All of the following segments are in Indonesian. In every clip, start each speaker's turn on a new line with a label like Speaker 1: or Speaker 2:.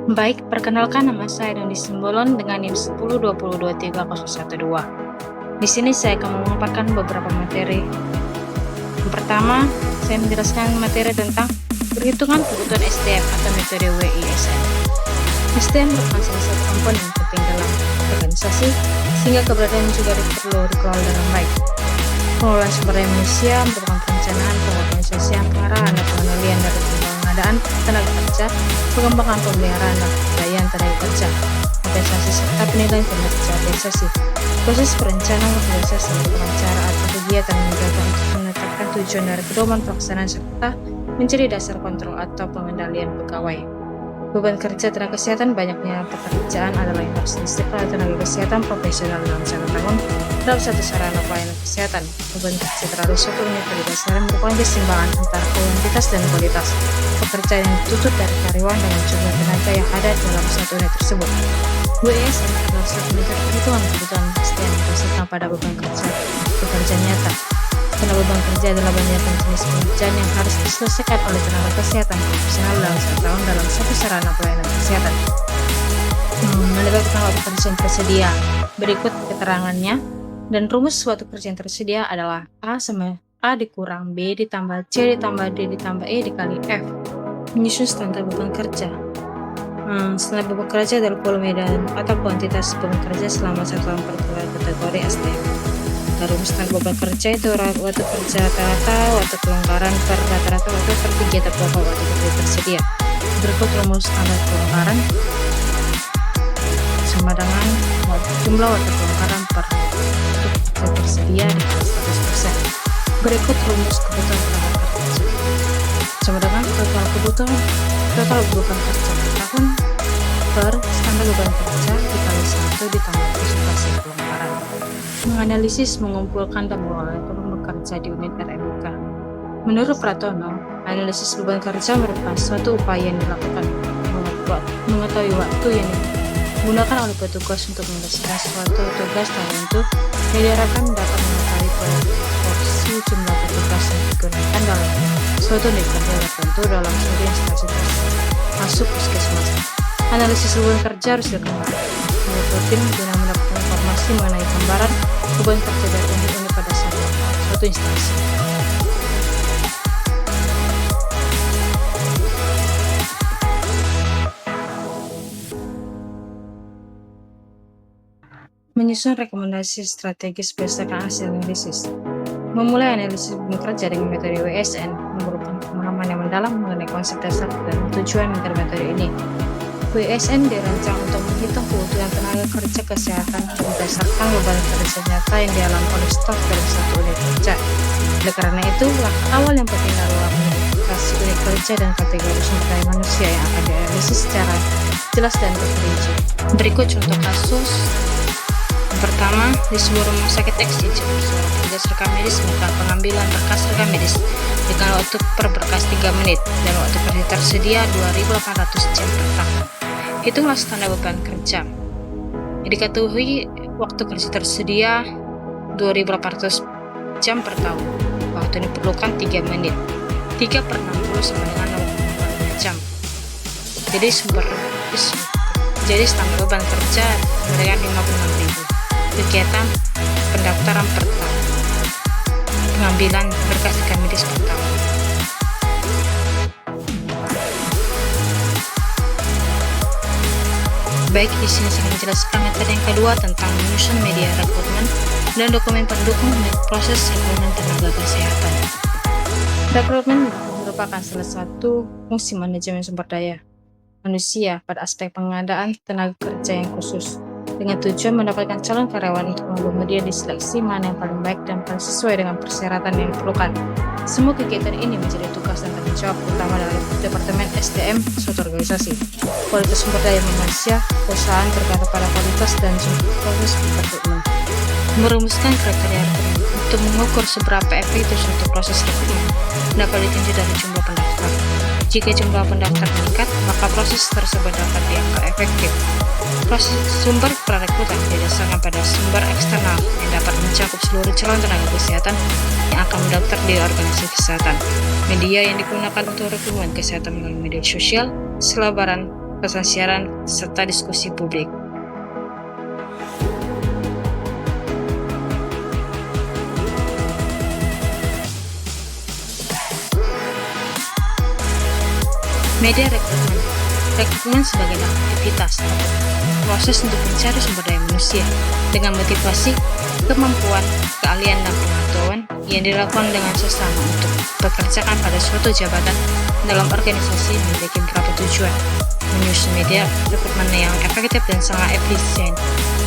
Speaker 1: Baik, perkenalkan nama saya Doni Simbolon dengan NIM 1020230012. Di sini saya akan memaparkan beberapa materi. Yang pertama, saya menjelaskan materi tentang perhitungan kebutuhan SDM atau metode WISN. SDM merupakan salah satu komponen penting dalam organisasi, sehingga keberadaan juga perlu dikelola dengan baik. Pengelolaan sumber daya manusia merupakan perencanaan pengorganisasian pengarahan dan pengendalian dari pengadaan tenaga kerja, pengembangan pemeliharaan dan pemberdayaan tenaga kerja, organisasi serta penilaian kinerja organisasi. Proses perencanaan organisasi merupakan cara atau kegiatan yang digunakan untuk menetapkan tujuan dari pedoman pelaksanaan serta menjadi dasar kontrol atau pengendalian pegawai. Beban kerja tenaga kesehatan. Banyaknya pekerjaan adalah yang harus diisi oleh tenaga kesehatan profesional dalam 1 tahun dalam satu sarana pelayanan kesehatan. Beban kerja terhadap suatu unit berdasarkan merupakan keseimbangan antara kuantitas dan kualitas pekerjaan yang dituntut dari karyawan dengan jumlah tenaga yang ada dalam satu unit tersebut. WISN adalah suatu metode perhitungan kebutuhan SDM berdasarkan pada beban kerja pekerja nyata. Karena beban kerja adalah banyaknya jenis pekerjaan yang harus diselesaikan oleh tenaga kesehatan profesional dalam 1 tahun dalam satu sarana pelayanan kesehatan. Mendapatkan waktu kerja yang tersedia. Berikut keterangannya. Dan rumus suatu kerja yang tersedia adalah A sama A dikurang B ditambah C ditambah D ditambah E dikali F. Menyusun standar beban kerja. Standar beban kerja adalah volume dan atau kuantitas beban kerja selama 1 tahun per kategori SDM. Rumus standar beban kerja itu waktu kerja rata-rata, waktu kelonggaran per rata-rata, waktu per kegiatan pokok waktu kerja tersedia. Berikut rumus standar kelonggaran sama dengan jumlah waktu kelonggaran per kerja tersedia dikali 100%. Berikut rumus kebutuhan tenaga kerja sama dengan total beban kerja per tahun per standar beban kerja dikali 1 ditambah persentase kelonggaran. Menganalisis, mengumpulkan, dan mengolah beban kerja di unit RMK. Menurut Pratono, analisis beban kerja merupakan suatu upaya yang dilakukan mengetahui waktu yang digunakan oleh petugas untuk menyelesaikan suatu tugas tertentu yang diharapkan dapat mengetahui proporsi jumlah petugas yang digunakan dalam suatu unit kerja tertentu dalam suatu instansi masuk puskesmas. Analisis beban kerja harus dilakukan rutin guna mendapatkan informasi mengenai gambaran beban kerja dari unit-unit pada suatu instansi. Menyusun rekomendasi strategis berdasarkan hasil analisis. Memulai analisis beban kerja dengan metode WISN memerlukan pemahaman yang mendalam mengenai konsep dasar dan tujuan metode ini. WISN dirancang untuk menghitung kebutuhan tenaga kerja kesehatan berdasarkan beban kerja nyata yang dialami oleh staf dalam satu unit kerja. Oleh karena itu, langkah awal yang penting adalah mengidentifikasi unit kerja dan kategori sumber daya manusia yang akan dianalisis secara jelas dan terperinci. Berikut contoh kasus. Yang pertama, di sebuah rumah sakit XCC, seorang petugas rekam medis melakukan pengambilan berkas rekam medis dengan waktu per berkas 3 menit dan waktu kerja tersedia 2.800 jam per tahun. Hitunglah standar beban kerja. Diketahui waktu kerja tersedia 2.800 jam per tahun. Waktu yang diperlukan 3 menit. 3 per 60 sama dengan 65 jam. Jadi standar beban kerja memberikan 56.000. Kegiatan pendaftaran per tahun. Pengambilan berkas rekam medis per tahun. Baik, di sini saya menjelaskan materi yang kedua tentang menyusun media rekrutmen dan dokumen pendukung proses rekrutmen tenaga kesehatan. Rekrutmen merupakan salah satu fungsi manajemen sumber daya manusia pada aspek pengadaan tenaga kerja yang khusus, dengan tujuan mendapatkan calon karyawan untuk kemudian diseleksi mana yang paling baik dan paling sesuai dengan persyaratan yang diperlukan. Semua kegiatan ini menjadi tugas dan tanggung jawab utama dari Departemen SDM suatu organisasi. Kualitas sumber daya manusia perusahaan tergantung pada kualitas dan proses rekrutmen. Merumuskan kriteria rekrutmen untuk mengukur seberapa efektif suatu proses rekrutmen dapat ditinjau dari jumlah pendaftar. Jika jumlah pendaftar meningkat, maka proses tersebut dapat dianggap efektif. Proses sumber perekrutan didasarkan pada sumber eksternal yang dapat mencakup seluruh calon tenaga kesehatan yang akan mendaftar di organisasi kesehatan. Media yang digunakan untuk rekrutmen kesehatan melalui media sosial, selebaran, pesan siaran, serta diskusi publik. Media rekrutmen. Rekrutmen sebagai aktivitas atau proses untuk mencari sumber daya manusia dengan motivasi, kemampuan, keahlian, dan pengetahuan yang dilakukan dengan sesama untuk bekerjakan pada suatu jabatan dalam organisasi memiliki beberapa tujuan. Menyusun media rekrutmen yang efektif dan sangat efisien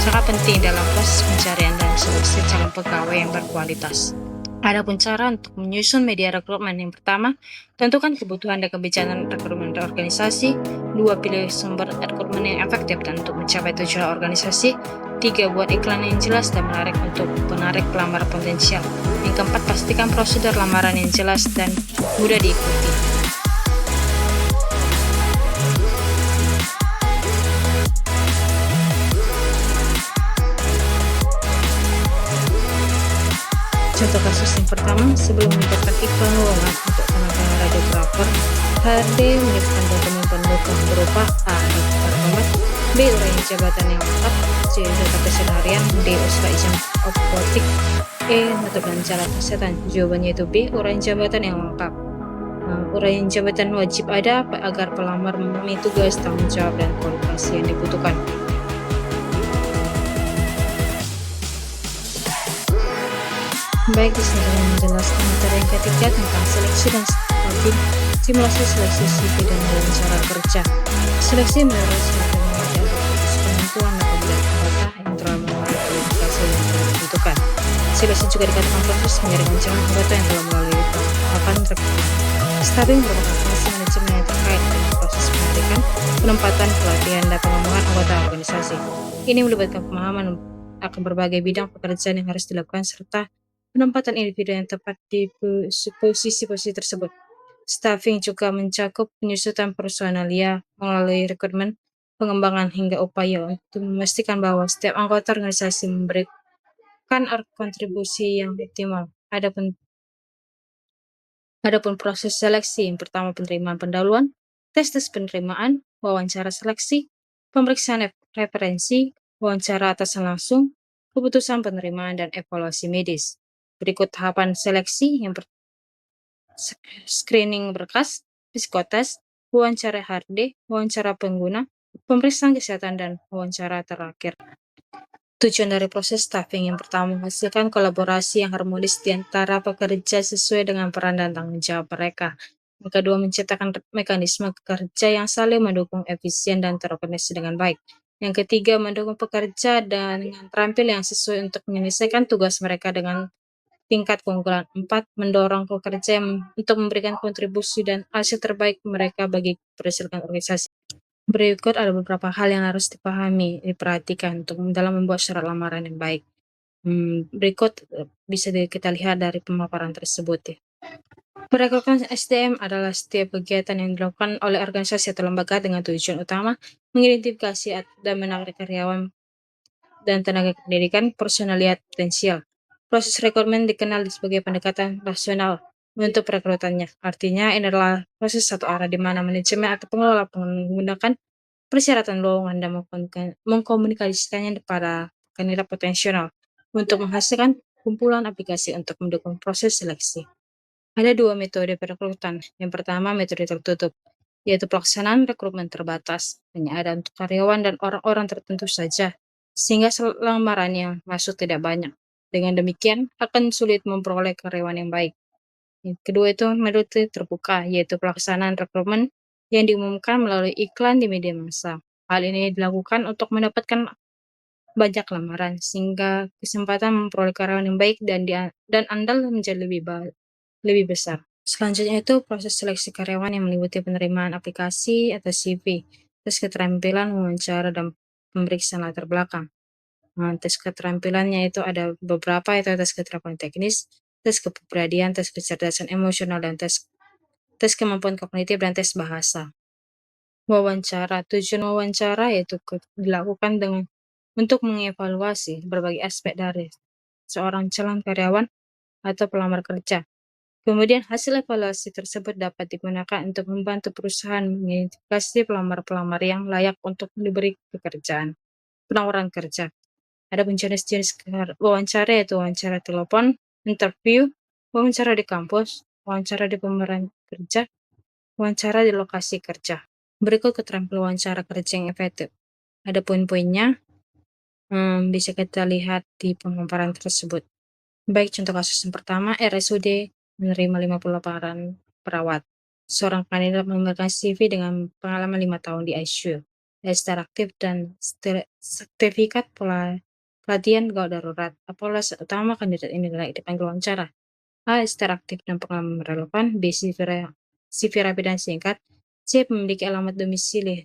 Speaker 1: sangat penting dalam proses pencarian dan seleksi calon pegawai yang berkualitas. Adapun cara untuk menyusun media rekrutmen, yang pertama, tentukan kebutuhan dan kebijakan rekrutmen organisasi. 2. Pilih sumber rekrutmen yang efektif dan untuk mencapai tujuan organisasi. 3. Buat iklan yang jelas dan menarik untuk menarik pelamar potensial. Yang keempat, pastikan prosedur lamaran yang jelas dan mudah diikuti. Contoh kasus yang pertama, sebelum menyiapkan iklan lowongan untuk penampilan radiografer, HRD menyiapkan dokumen pendukung berupa A. Daftar alamat, B. Uraian jabatan yang lengkap, C. Data keseharian, D. Usaha izin optik, E. Nota belanja alat kesehatan. Jawabannya itu B. Uraian jabatan yang lengkap. Uraian jabatan wajib ada agar pelamar memenuhi tugas, tanggung jawab, dan kualifikasi yang dibutuhkan. Baik, di sini menjelaskan materi yang ketiga tentang seleksi dan staffing, simulasi seleksi CV dan wawancara kerja. Seleksi menurut strategi memadai untuk penentuan apabila anggota yang telah memenuhi kualifikasi yang dibutuhkan. Seleksi juga dikatakan proses menjaring calon anggota yang telah melalui tahapan rekrutmen. Staffing merupakan fungsi manajemen yang terkait dengan proses penarikan, penempatan, pelatihan, dan pengembangan anggota organisasi. Ini melibatkan pemahaman akan berbagai bidang pekerjaan yang harus dilakukan serta penempatan individu yang tepat di posisi-posisi tersebut. Staffing juga mencakup penyusunan personalia melalui rekrutmen, pengembangan, hingga upaya untuk memastikan bahwa setiap anggota organisasi memberikan kontribusi yang optimal. Adapun proses seleksi, yang pertama penerimaan pendahuluan, tes penerimaan, wawancara seleksi, pemeriksaan referensi, wawancara atasan langsung, keputusan penerimaan, dan evaluasi medis. Berikut tahapan seleksi, yang screening berkas, psikotes, wawancara HRD, wawancara pengguna, pemeriksaan kesehatan, dan wawancara terakhir. Tujuan dari proses staffing, yang pertama menghasilkan kolaborasi yang harmonis di antara pekerja sesuai dengan peran dan tanggung jawab mereka. Yang kedua, menciptakan mekanisme kerja yang saling mendukung, efisien, dan terorganisasi dengan baik. Yang ketiga, mendukung pekerja dengan terampil yang sesuai untuk menyelesaikan tugas mereka dengan tingkat keunggulan. 4. Mendorong pekerja untuk memberikan kontribusi dan hasil terbaik mereka bagi keberhasilan organisasi. Berikut ada beberapa hal yang harus diperhatikan untuk dalam membuat syarat lamaran yang baik. Berikut bisa kita lihat dari pemaparan tersebut ya. Perekrutan SDM adalah setiap kegiatan yang dilakukan oleh organisasi atau lembaga dengan tujuan utama mengidentifikasi dan menarik karyawan dan tenaga pendidikan personalia potensial. Proses rekrutmen dikenal sebagai pendekatan rasional untuk perekrutannya. Artinya, ini adalah proses satu arah di mana manajemen atau pengelola menggunakan persyaratan lowongan dan mengkomunikasikannya kepada kandidat potensial untuk menghasilkan kumpulan aplikasi untuk mendukung proses seleksi. Ada dua metode perekrutan. Yang pertama, metode tertutup, yaitu pelaksanaan rekrutmen terbatas, hanya ada untuk karyawan dan orang-orang tertentu saja, sehingga lamaran yang masuk tidak banyak. Dengan demikian, akan sulit memperoleh karyawan yang baik. Yang kedua itu metode terbuka, yaitu pelaksanaan rekrutmen yang diumumkan melalui iklan di media massa. Hal ini dilakukan untuk mendapatkan banyak lamaran, sehingga kesempatan memperoleh karyawan yang baik dan andal menjadi lebih besar. Selanjutnya itu proses seleksi karyawan yang meliputi penerimaan aplikasi atau CV, tes keterampilan, wawancara, dan pemeriksaan latar belakang. Tes keterampilannya itu ada beberapa, itu tes keterampilan teknis, tes kepribadian, tes kecerdasan emosional, dan tes kemampuan kognitif, dan tes bahasa. Wawancara, tujuan wawancara yaitu dilakukan untuk mengevaluasi berbagai aspek dari seorang calon karyawan atau pelamar kerja. Kemudian hasil evaluasi tersebut dapat digunakan untuk membantu perusahaan mengidentifikasi pelamar-pelamar yang layak untuk diberi pekerjaan. Penawaran kerja. Ada jenis-jenis wawancara yaitu wawancara telepon, interview, wawancara di kampus, wawancara di pemeran kerja, wawancara di lokasi kerja. Berikut keterampilan wawancara kerja yang efektif. Ada poin-poinnya, bisa kita lihat di pemaparan tersebut. Baik, contoh kasus yang pertama, RSUD menerima 50 lamaran perawat. Seorang kandidat memberikan CV dengan pengalaman 5 tahun di ICU, register aktif dan sertifikat pelatihan gawat darurat. Evaluasi utama kandidat ini layak dipanggil wawancara. A. Register aktif dan pengalaman relevan. B. CV rapi dan singkat. C. Memiliki alamat domisili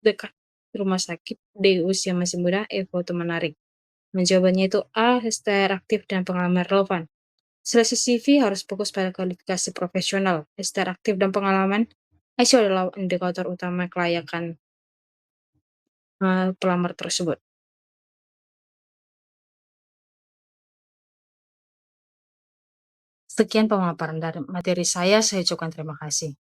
Speaker 1: dekat rumah sakit. D. Usia masih muda. E. Foto menarik. Jawabannya itu A. Register aktif dan pengalaman relevan. Seleksi CV harus fokus pada kualifikasi profesional, register aktif dan pengalaman. ICU adalah indikator utama kelayakan pelamar tersebut. Sekian pemaparan dari materi saya cukupkan terima kasih.